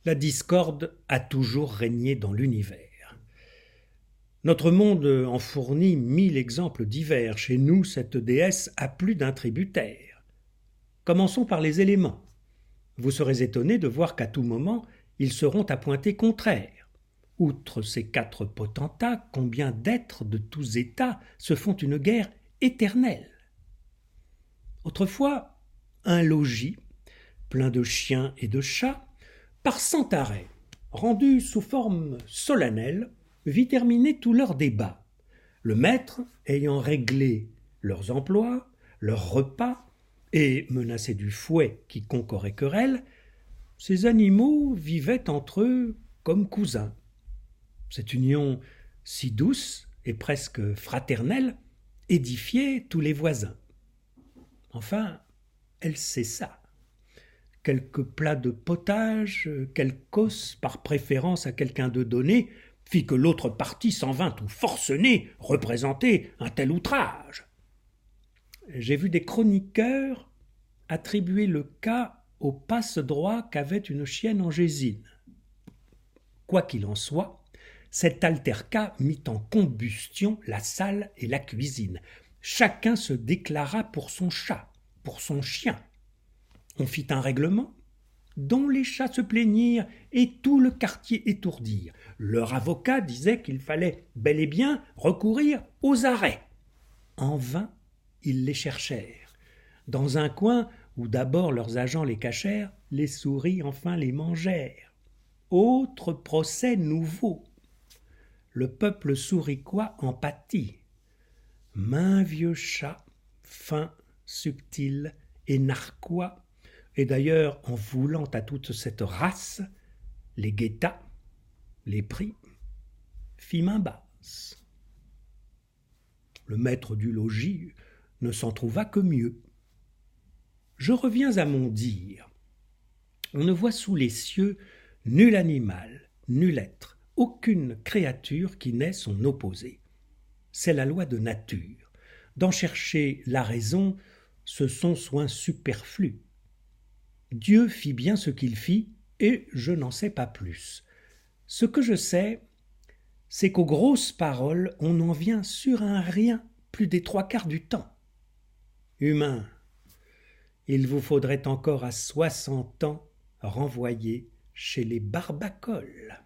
La discorde a toujours régné dans l'univers. Notre monde en fournit 1000 exemples divers. Chez nous, cette déesse a plus d'un tributaire. Commençons par les éléments. Vous serez étonné de voir qu'à tout moment, ils seront à pointer contraire. Outre ces 4 potentats, combien d'êtres de tous états se font une guerre éternelle. Autrefois, un logis, plein de chiens et de chats, par 100 arrêts, rendus sous forme solennelle, vit terminer tous leurs débats. Le maître ayant réglé leurs emplois, leurs repas, et menacé du fouet quiconque aurait querelle, ces animaux vivaient entre eux comme cousins. Cette union si douce et presque fraternelle édifiait tous les voisins. Enfin, elle cessa. Quelques plats de potage, quelque os par préférence à quelqu'un de donné, fit que l'autre partie s'en vint tout forcené représenter un tel outrage. J'ai vu des chroniqueurs attribuer le cas au passe-droit qu'avait une chienne angésine. Quoi qu'il en soit, cet altercat mit en combustion la salle et la cuisine. Chacun se déclara pour son chat, pour son chien. On fit un règlement dont les chats se plaignirent et tout le quartier étourdirent. Leur avocat disait qu'il fallait bel et bien recourir aux arrêts. En vain, ils les cherchèrent. Dans un coin où d'abord leurs agents les cachèrent, les souris enfin les mangèrent. Autre procès nouveau. Le peuple souriquois en pâtit. Maint vieux chat, fin, subtil et narquois, et d'ailleurs en voulant à toute cette race, les guetta, les prit, fit main basse. Le maître du logis ne s'en trouva que mieux. Je reviens à mon dire. On ne voit sous les cieux nul animal, nul être, aucune créature qui n'ait son opposé. C'est la loi de nature. D'en chercher la raison, ce sont soins superflus. Dieu fit bien ce qu'il fit, et je n'en sais pas plus. Ce que je sais, c'est qu'aux grosses paroles, on en vient sur un rien plus des 3/4 du temps. Humains, il vous faudrait encore à 60 ans renvoyer chez les barbacoles.